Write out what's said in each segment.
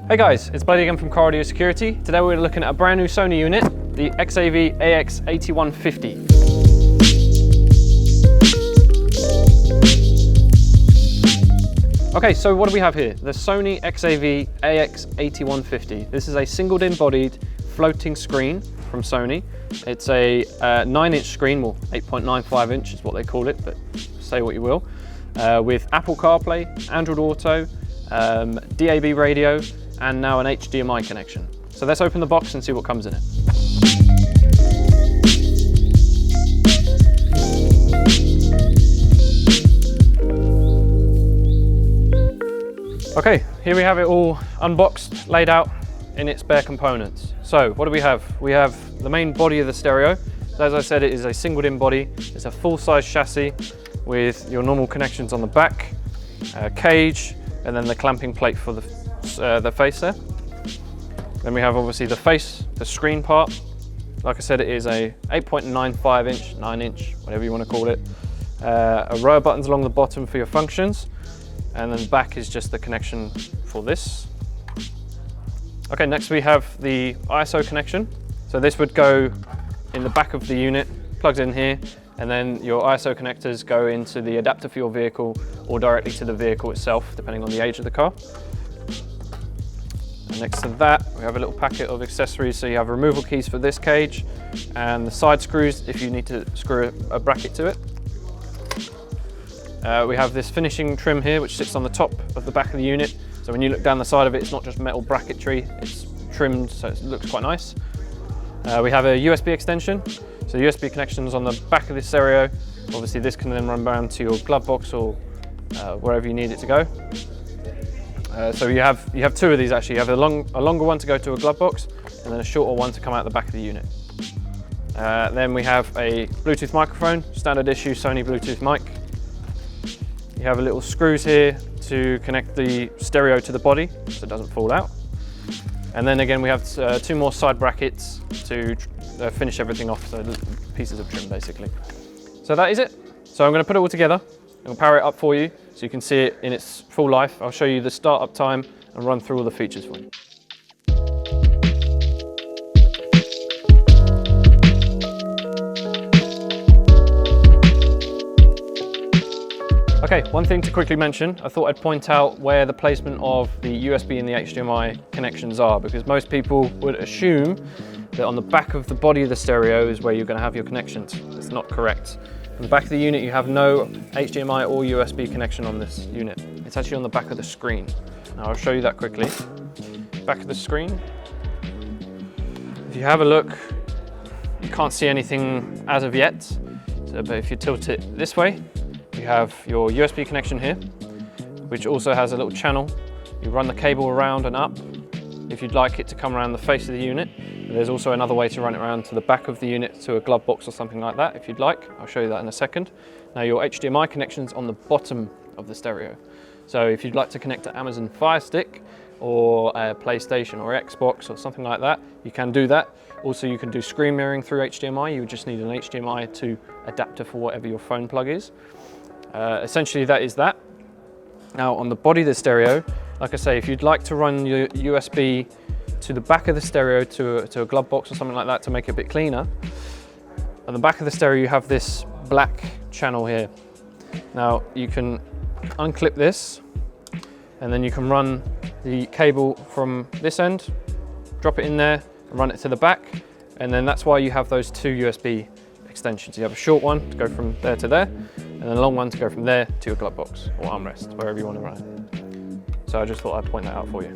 Hey guys, it's Blady again from Car Audio Security. Today we're looking at a brand new Sony unit, the XAV-AX8150. Okay, so what do we have here? The Sony XAV-AX8150. This is a single-in bodied floating screen from Sony. It's a 9-inch screen, well 8.95 inch is what they call it, but say what you will. With Apple CarPlay, Android Auto, DAB radio, and now an HDMI connection. So let's open the box and see what comes in it. Okay, here we have it all unboxed, laid out in its bare components. So what do we have? We have the main body of the stereo. So as I said, it is a singled-in body. It's a full-size chassis with your normal connections on the back, cage, and then the clamping plate for the face there. Then we have obviously the face, the screen part. Like I said, it is a 8.95 inch, 9 inch, whatever you want to call it. A row of buttons along the bottom for your functions. And then back is just the connection for this. Okay, next we have the ISO connection. So this would go in the back of the unit, plugs in here, and then your ISO connectors go into the adapter for your vehicle or directly to the vehicle itself, depending on the age of the car. And next to that, we have a little packet of accessories. So you have removal keys for this cage and the side screws if you need to screw a bracket to it. We have this finishing trim here, which sits on the top of the back of the unit. So when you look down the side of it, it's not just metal bracketry, it's trimmed so it looks quite nice. We have a USB extension. So USB connections on the back of this stereo. Obviously this can then run down to your glove box or wherever you need it to go. So you have two of these actually. You have a longer one to go to a glove box and then a shorter one to come out the back of the unit. Then we have a Bluetooth microphone, standard issue Sony Bluetooth mic. You have a little screws here to connect the stereo to the body so it doesn't fall out. And then again we have two more side brackets to finish everything off, so pieces of trim basically. So that is it. So I'm going to put it all together and power it up for you so you can see it in its full life. I'll show you the startup time and run through all the features for you. Okay, one thing to quickly mention, I thought I'd point out where the placement of the USB and the HDMI connections are, because most people would assume that on the back of the body of the stereo is where you're going to have your connections. It's not correct. On the back of the unit you have no HDMI or USB connection on this unit. It's actually on the back of the screen. Now I'll show you that quickly. Back of the screen. If you have a look, you can't see anything as of yet, but if you tilt it this way, you have your USB connection here, which also has a little channel. You run the cable around and up if you'd like it to come around the face of the unit. There's also another way to run it around to the back of the unit to a glove box or something like that if you'd like. I'll show you that in a second. Now your HDMI connection's on the bottom of the stereo. So if you'd like to connect to Amazon Fire Stick or a PlayStation or Xbox or something like that, you can do that. Also you can do screen mirroring through HDMI. You would just need an HDMI to adapter for whatever your phone plug is. Essentially that is that. Now on the body of the stereo, like I say, if you'd like to run your USB to the back of the stereo to a glove box or something like that to make it a bit cleaner, on the back of the stereo you have this black channel here. Now you can unclip this and then you can run the cable from this end, drop it in there and run it to the back, and then that's why you have those two USB extensions. You have a short one to go from there to there, and then a long one to go from there to your glove box or armrest, wherever you want to run it. So I just thought I'd point that out for you.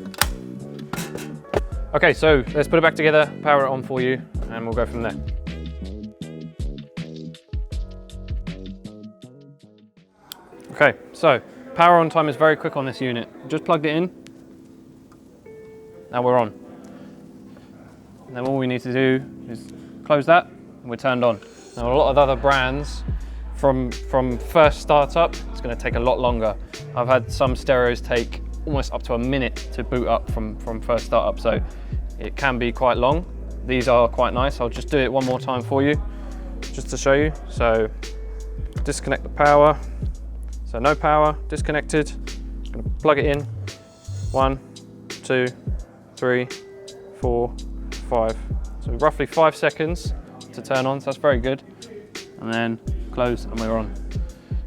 Okay, so let's put it back together, power it on for you, and we'll go from there. Okay, so power on time is very quick on this unit. Just plugged it in. Now we're on. And then all we need to do is close that and we're turned on. Now a lot of other brands, from first startup, it's going to take a lot longer. I've had some stereos take almost up to a minute to boot up from first startup, so it can be quite long. These are quite nice. I'll just do it one more time for you, just to show you. So disconnect the power. So no power, disconnected. I'm going to plug it in. 1, 2, 3, 4, 5. So roughly 5 seconds to turn on, so that's very good. And then close and we're on.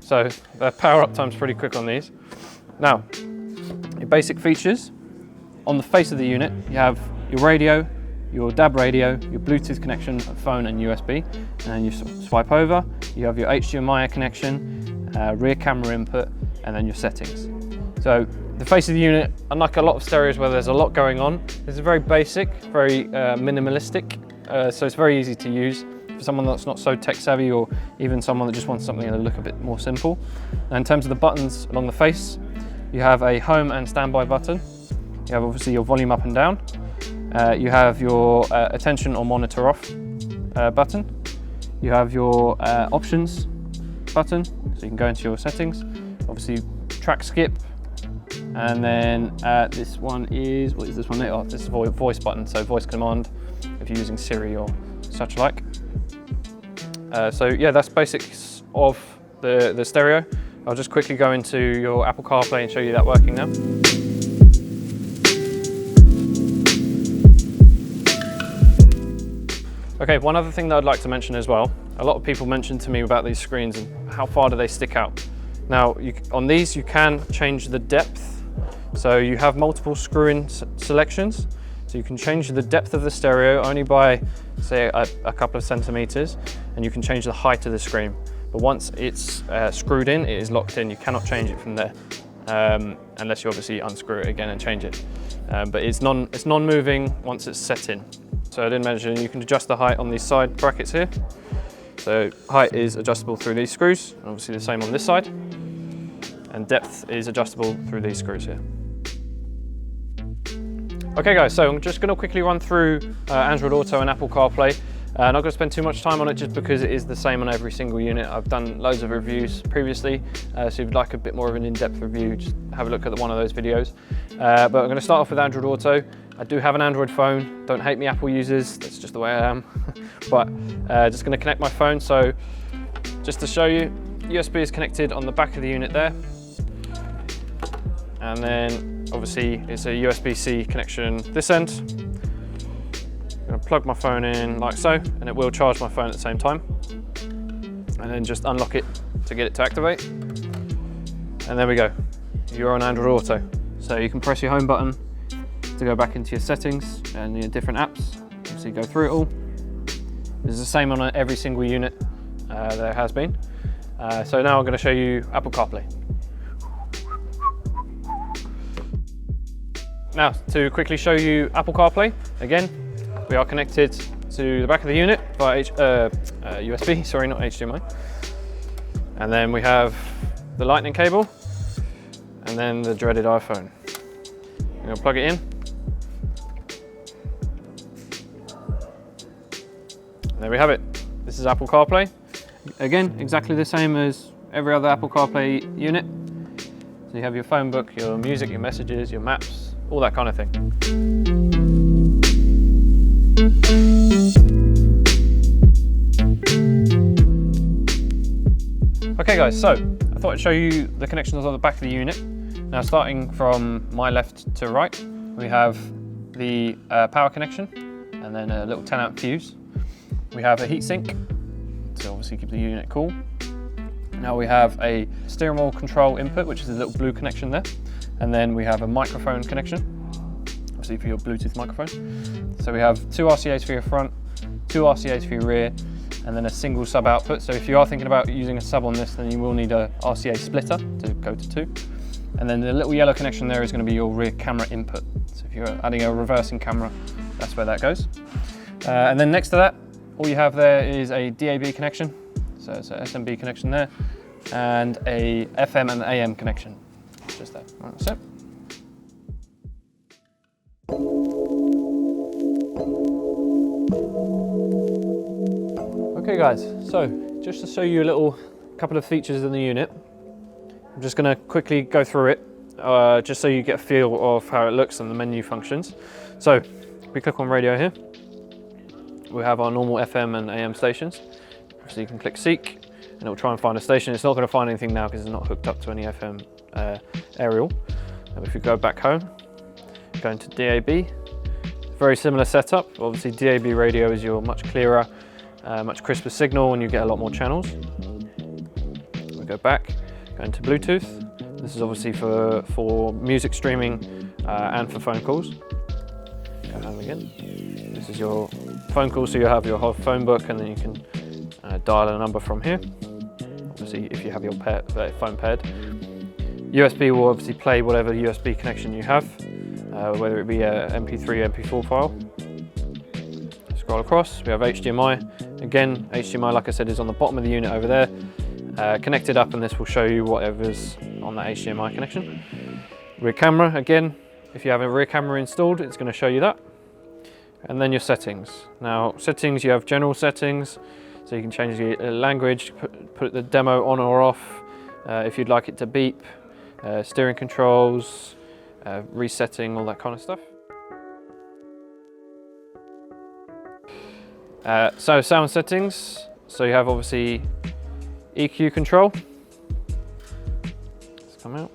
So the power up time's pretty quick on these. Now, your basic features. On the face of the unit, you have your radio, your DAB radio, your Bluetooth connection, phone and USB. And you swipe over, you have your HDMI connection, rear camera input, and then your settings. So the face of the unit, unlike a lot of stereos where there's a lot going on, this is very basic, very minimalistic. So it's very easy to use for someone that's not so tech savvy, or even someone that just wants something to look a bit more simple. And in terms of the buttons along the face, you have a home and standby button. You have obviously your volume up and down. You have your attention or monitor off button. You have your options button, so you can go into your settings. Obviously track skip. And then this one is, what is this one? Oh, this is a voice button, so voice command if you're using Siri or such like. So yeah, that's basics of the stereo. I'll just quickly go into your Apple CarPlay and show you that working now. Okay, one other thing that I'd like to mention as well. A lot of people mention to me about these screens and how far do they stick out. Now, on these you can change the depth. So you have multiple screw-in selections. So you can change the depth of the stereo only by, say, a couple of centimeters, and you can change the height of the screen. But once it's screwed in, it is locked in. You cannot change it from there, unless you obviously unscrew it again and change it. But it's non-moving once it's set in. So I didn't mention, you can adjust the height on these side brackets here. So height is adjustable through these screws, and obviously the same on this side. And depth is adjustable through these screws here. Okay guys, so I'm just going to quickly run through Android Auto and Apple CarPlay. Not going to spend too much time on it just because it is the same on every single unit. I've done loads of reviews previously, so if you'd like a bit more of an in-depth review, just have a look at one of those videos. But I'm going to start off with Android Auto. I do have an Android phone. Don't hate me, Apple users. That's just the way I am. But just going to connect my phone. So just to show you, USB is connected on the back of the unit there. And then obviously it's a USB-C connection this end. I'm going to plug my phone in like so, and it will charge my phone at the same time. And then just unlock it to get it to activate. And there we go. You're on Android Auto. So you can press your home button to go back into your settings and your different apps. So you go through it all. This is the same on every single unit there has been. So now I'm going to show you Apple CarPlay. Now, to quickly show you Apple CarPlay, again, we are connected to the back of the unit via USB, sorry, not HDMI. And then we have the lightning cable, and then the dreaded iPhone. I'm going to plug it in. And there we have it. This is Apple CarPlay. Again, exactly the same as every other Apple CarPlay unit. So you have your phone book, your music, your messages, your maps, all that kind of thing. Okay guys, so I thought I'd show you the connections on the back of the unit. Now starting from my left to right, we have the power connection and then a little 10 amp fuse. We have a heatsink to obviously keep the unit cool. Now we have a steering wheel control input, which is a little blue connection there. And then we have a microphone connection, obviously for your Bluetooth microphone. So we have 2 RCAs for your front, 2 RCAs for your rear, and then a single sub output. So if you are thinking about using a sub on this, then you will need a RCA splitter to go to 2. And then the little yellow connection there is going to be your rear camera input. So if you're adding a reversing camera, that's where that goes. And then next to that, all you have there is a DAB connection. So it's an SMB connection there, and a FM and AM connection. Just there. Right, that's it. Okay guys, so just to show you a couple of features in the unit, I'm just going to quickly go through it, just so you get a feel of how it looks and the menu functions. So we click on radio here, we have our normal FM and AM stations. So you can click seek and it will try and find a station. It's not going to find anything now because it's not hooked up to any FM aerial. And if you go back home, go into DAB, Very similar setup. Obviously DAB radio is your much clearer, much crisper signal, and you get a lot more channels. We go back, go into Bluetooth. This is obviously for music streaming and for phone calls. Go home again. This is your phone call, so you have your whole phone book, and then you can dial a number from here. Obviously, if you have your phone paired. USB will obviously play whatever USB connection you have, whether it be a MP3, MP4 file. Scroll across, we have HDMI. Again, HDMI, like I said, is on the bottom of the unit over there. Connected up, and this will show you whatever's on that HDMI connection. Rear camera, again, if you have a rear camera installed, it's going to show you that. And then your settings. Now, settings, you have general settings, so you can change the language, put the demo on or off, if you'd like it to beep, steering controls, resetting, all that kind of stuff. So sound settings, so you have obviously EQ control. Let's come out.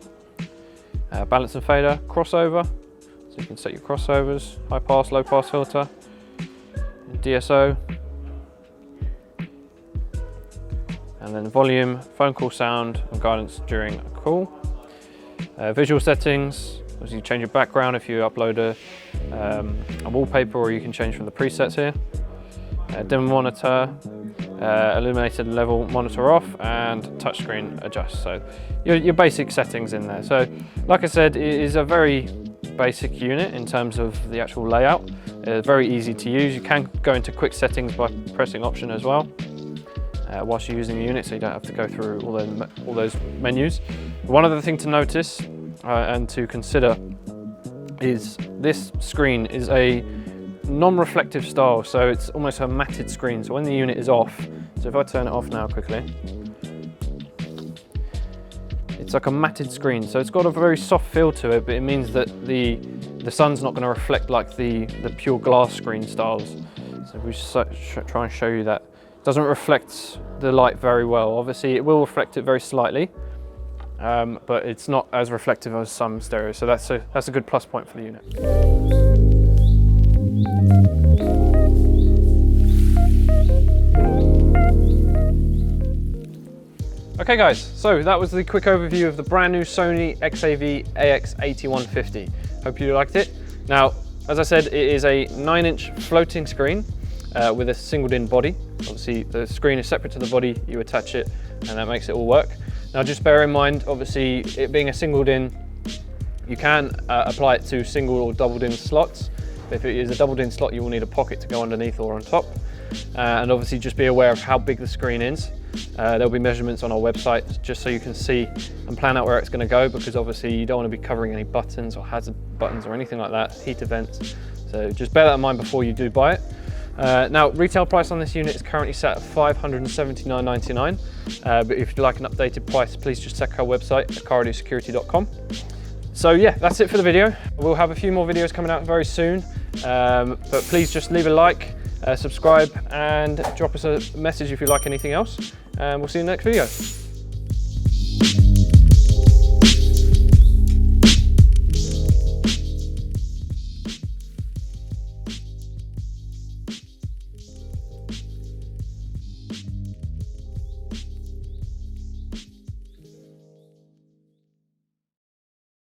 Balance and fader, crossover, so you can set your crossovers, high pass, low pass filter, DSO, and then volume, phone call sound, and guidance during a call. Visual settings, as you change your background if you upload a wallpaper, or you can change from the presets here. Dim monitor, illuminated level monitor off, and touchscreen adjust. So your basic settings in there. So like I said, it is a very basic unit in terms of the actual layout. Very easy to use. You can go into quick settings by pressing option as well whilst you're using the unit, so you don't have to go through all those menus. One other thing to notice and to consider is this screen is a non-reflective style, so it's almost a matted screen. So when the unit is off, so if I turn it off now quickly, it's like a matted screen. So it's got a very soft feel to it, but it means that the sun's not going to reflect like the pure glass screen styles. So if we just try and show you that, it doesn't reflect the light very well. Obviously it will reflect it very slightly, but it's not as reflective as some stereo. So that's a good plus point for the unit. Okay guys, so that was the quick overview of the brand new Sony XAV-AX8150. Hope you liked it. Now, as I said, it is a 9-inch floating screen with a singled-in body. Obviously, the screen is separate to the body, you attach it, and that makes it all work. Now, just bear in mind, obviously, it being a singled-in, you can apply it to single or doubled-in slots. If it is a doubled-in slot, you will need a pocket to go underneath or on top. And obviously, just be aware of how big the screen is. There'll be measurements on our website just so you can see and plan out where it's going to go, because obviously you don't want to be covering any buttons or hazard buttons or anything like that, heater vents. So just bear that in mind before you do buy it. Now, retail price on this unit is currently set at $579.99, but if you'd like an updated price, please just check our website at cardioSecurity.com. So yeah, that's it for the video. We'll have a few more videos coming out very soon, but please just leave a like, subscribe, and drop us a message if you like anything else, and we'll see you in the next video.